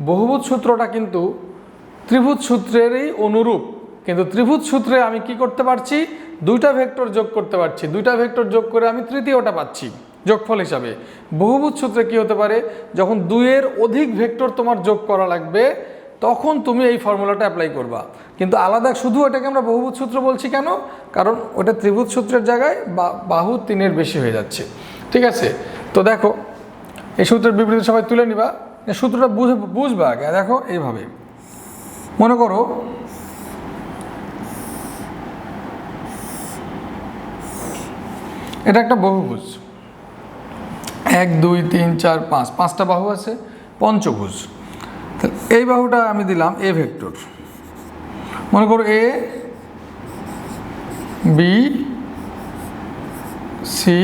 বহুভুজ সূত্রটা কিন্তু ত্রিভুজ সূত্রেরই অনুরূপ, কিন্তু ত্রিভুজ সূত্রে আমি কি করতে পারছি, দুইটা ভেক্টর যোগ করতে পারছি, দুইটা ভেক্টর যোগ করে আমি তৃতীয়টা পাচ্ছি যোগফল হিসাবে। বহুভুজ সূত্রে কি হতে পারে, যখন দুইয়ের অধিক ভেক্টর তোমার যোগ করা লাগবে তখন তুমি এই ফর্মুলাটা অ্যাপ্লাই করবা। কিন্তু আলাদা শুধু এটাকে আমরা বহুভুজ সূত্র বলছি কেন, কারণ ওটা ত্রিভুজ সূত্রের জায়গায় বাহু 3-এর বেশি হয়ে যাচ্ছে। ঠিক আছে, তো দেখো এই সূত্রের বিবৃতি সবাই তুলে নিবা, সূত্রটা বুঝবা আগে। দেখো এইভাবে মনে করো এটা একটা বহুভুজ, 1 2 3 4 5, 5টা বাহু আছে, পঞ্চভুজ। এই বাহুটা আমি দিলাম এ ভেক্টর, মনে করো এ বি সি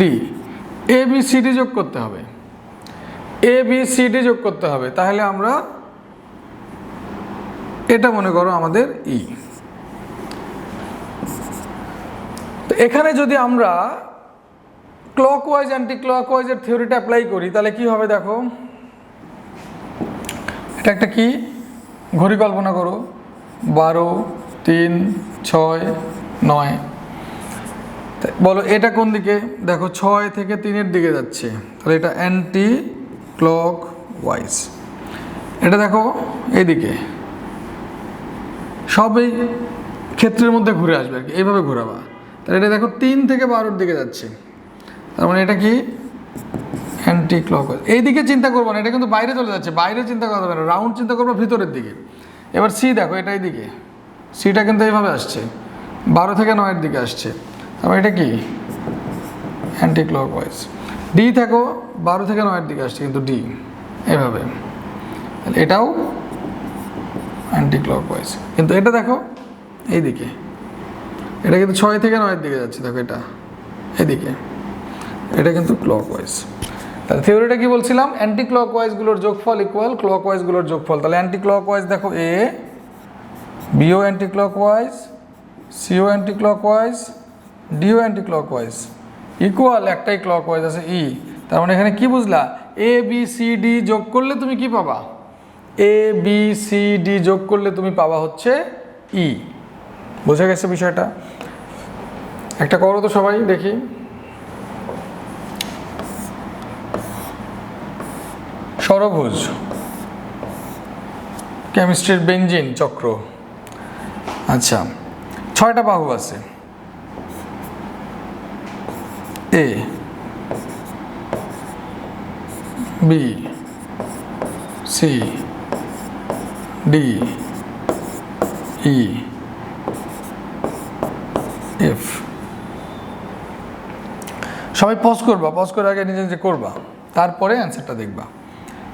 ডি, এ বি সি ডি যোগ করতে হবে, এ বি সি ডি যোগ করতে হবে। তাহলে আমরা এটা মনে করো আমাদের ই। তো এখানে যদি আমরা ক্লকওয়াইজ অ্যান্টি ক্লকওয়াইজের থিওরিটা অ্যাপ্লাই করি তাহলে কি হবে দেখো, এটা একটা কি ঘড়ি কল্পনা করো, 12 3 6 9। বলো এটা কোন দিকে, দেখো 6 থেকে 3-এর দিকে যাচ্ছে, তাহলে এটা অ্যান্টি ক্লকওয়াইজ। এটা দেখো এইদিকে, সব এই ক্ষেত্রের মধ্যে ঘুরে আসবে আর কি, এইভাবে ঘোরাবা। তাহলে এটা দেখো 3 থেকে 12-এর দিকে যাচ্ছে, তার মানে এটা কি অ্যান্টি ক্লকওয়াইজ। এইদিকে চিন্তা করবো না, এটা কিন্তু বাইরে চলে যাচ্ছে, বাইরে চিন্তা করা যাবে না, রাউন্ড চিন্তা করবো ভিতরের দিকে। এবার সি দেখো, এটা এইদিকে, সিটা কিন্তু এইভাবে আসছে, 12 থেকে 9-এর দিকে আসছে, তারপর এটা কি অ্যান্টি ক্লকওয়াইজ। ডি দেখো 12 থেকে 9-এর দিকে আসছে কিন্তু ডি এইভাবে, তাহলে এটাও অ্যান্টি ক্লকওয়াইজ। কিন্তু এটা দেখো এইদিকে, এটা কিন্তু 6 থেকে 9-এর দিকে যাচ্ছে, দেখো এটা এদিকে, এটা কিন্তু ক্লকওয়াইজ। তাহলে থিওরিটা কি বলছিলাম, অ্যান্টি ক্লকওয়াইজগুলোর যোগফল ইকুয়াল ক্লকওয়াইজগুলোর যোগফল। তাহলে অ্যান্টি ক্লকওয়াইজ দেখো A, BO anti clockwise, CO anti clockwise, DO anti clockwise, equal একটাই ক্লকওয়াইজ আছে ই। তার মানে এখানে কি বুঝলা, এ বি সি ডি যোগ করলে তুমি কি পাবা, এ বি সি ডি যোগ করলে তুমি পাবা হচ্ছে ই। বোঝা গেছে বিষয়টা? একটা করো তো সবাই দেখি। ষড়ভুজ, কেমিস্ট্রির বেঞ্জিন চক্র। আচ্ছা, 6টা বাহু আছে, A B C D E F. সবাই পজ করবা, পজ করে আগে নিজে নিজে করবা, তারপরে অ্যান্সারটা দেখবা।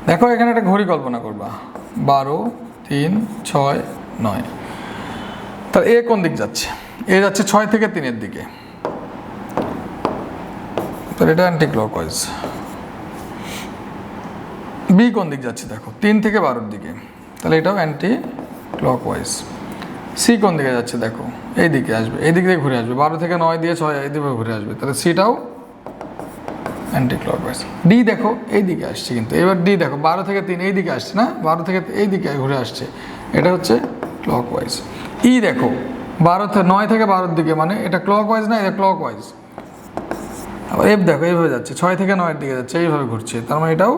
দেখো এখানে একটা ঘড়ি কল্পনা করবা, 12 3 6 9। তাহলে এ কোন দিক যাচ্ছে, এ যাচ্ছে 6 থেকে 3-এর দিকে, তাহলে এটা অ্যান্টি ক্লকওয়াইজ। বি কোন দিক যাচ্ছে দেখো 3 থেকে 12-এর দিকে, তাহলে এটাও অ্যান্টি ক্লকওয়াইজ। সি কোন দিকে যাচ্ছে দেখো এই দিকে আসবে, এই দিক দিয়ে ঘুরে আসবে, 12 থেকে 9 দিয়ে 6 এই দিকে ঘুরে আসবে, তাহলে সিটাও অ্যান্টি ক্লকওয়াইজ। ডি দেখো এই দিকে আসছে, কিন্তু এবার ডি দেখো 12 থেকে 3 এই দিকে আসছে না, 12 থেকে এই দিকে ঘুরে আসছে, এটা হচ্ছে ক্লকওয়াইজ। ই দেখো 9 থেকে 12-এর দিকে, মানে এটা ক্লকওয়াইজ না, এটা ক্লকওয়াইজ। আবার এফ দেখো এইভাবে যাচ্ছে, 6 থেকে 9-এর দিকে যাচ্ছে, এইভাবে ঘুরছে, তার মানে এটাও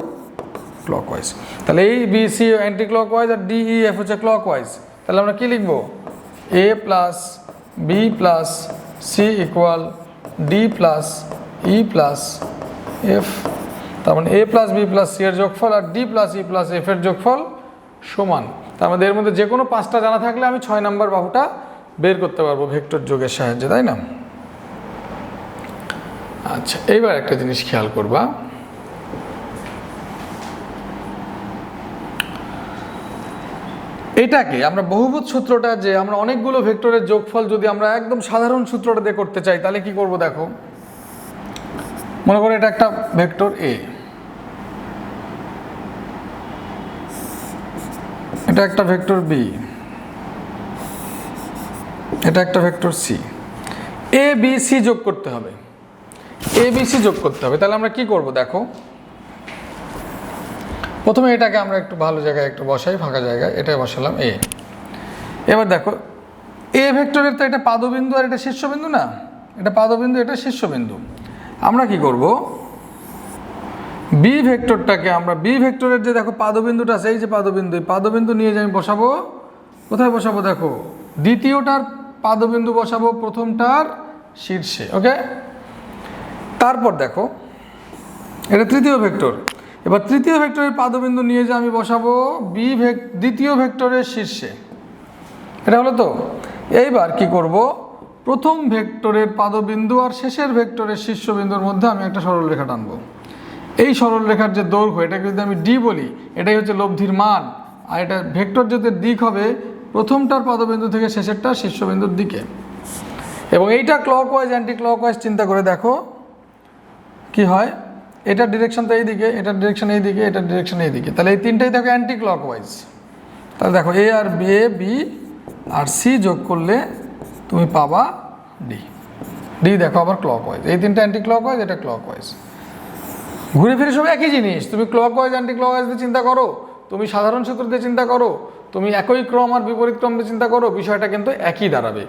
ক্লকওয়াইজ। তাহলে এই বি সি অ্যান্টি ক্লকওয়াইজ আর ডি ই এফ হচ্ছে ক্লকওয়াইজ। তাহলে আমরা কি লিখবো, A plus B plus C equal D plus E plus F. তার মানে A plus B plus C এর যোগফল আর D plus E plus F এর যোগফল সমান। তার মধ্যে এর মধ্যে যে কোনো 5টা জানা থাকলে আমি 6 নম্বর বাহুটা বের করতে পারবো ভেক্টর যোগের সাহায্যে, তাই না? আচ্ছা, এইবার একটা জিনিস খেয়াল করবা, এটাকে আমরা বহুভুজ সূত্রটা, যে আমরা অনেকগুলো ভেক্টরের যোগফল যদি আমরা একদম সাধারণ সূত্রটা দিয়ে করতে চাই তাহলে কি করব দেখো, মনে করো এটা একটা ভেক্টর এ, এটা একটা ভেক্টর বি, এটা একটা ভেক্টর সি। এ বি সি যোগ করতে হবে, এ বি সি যোগ করতে হবে। তাহলে আমরা কি করব দেখো, প্রথমে এটাকে আমরা একটু ভালো জায়গায় একটু বসাই, ফাঁকা জায়গায়, এটাই বসালাম এ। এবার দেখো এ ভেক্টরের তো এটা পাদবিন্দু আর এটা শীর্ষবিন্দু না, এটা পাদবিন্দু, এটা শীর্ষবিন্দু। আমরা কি করব, বি ভেক্টরটাকে আমরা, বি ভেক্টরের যে দেখো পাদবিন্দুটা আছে, এই যে পাদবিন্দু, এই পাদবিন্দু নিয়ে যে আমি বসাবো, কোথায় বসাবো দেখো, দ্বিতীয়টার পাদবিন্দু বসাবো প্রথমটার শীর্ষে। ওকে, তারপর দেখো এটা তৃতীয় ভেক্টর, এবার তৃতীয় ভেক্টরের পাদবিন্দু নিয়ে যে আমি বসাবো দ্বিতীয় ভেক্টরের শীর্ষে। এটা হলো তো। এইবার কি করব, প্রথম ভেক্টরের পাদবিন্দু আর শেষের ভেক্টরের শীর্ষবিন্দুর মধ্যে আমি একটা সরলরেখা টানবো। এই সরলরেখার যে দৈর্ঘ্য, এটাকে যদি আমি ডি বলি, এটাই হচ্ছে লব্ধির মান। আর এটা ভেক্টর যদি দিক হবে প্রথমটার পাদবিন্দু থেকে শেষেরটা শীর্ষবিন্দুর দিকে। এবং এইটা ক্লকওয়াইজ অ্যান্টি ক্লকওয়াইজ চিন্তা করে দেখো কি হয়। এটার ডিরেকশন তো এইদিকে, এটার ডিরেকশন এইদিকে, এটার ডিরেকশন এইদিকে, তাহলে এই তিনটাই দেখো অ্যান্টি ক্লকওয়াইজ। তাহলে দেখো এ আর বি আর সি যোগ করলে তুমি পাবা ডি। ডি দেখো আবার ক্লকওয়াইজ, এই তিনটা অ্যান্টি ক্লকওয়াইজ, এটা ক্লকওয়াইজ। ঘুরে ফিরে সব একই জিনিস। তুমি ক্লকওয়াইজ অ্যান্টি ক্লকওয়াইজ দিয়ে চিন্তা করো, তুমি সাধারণ সূত্র দিয়ে চিন্তা করো, তুমি একই ক্রম আর বিপরীত ক্রম দিয়ে চিন্তা করো, বিষয়টা কিন্তু একই দাঁড়াবে।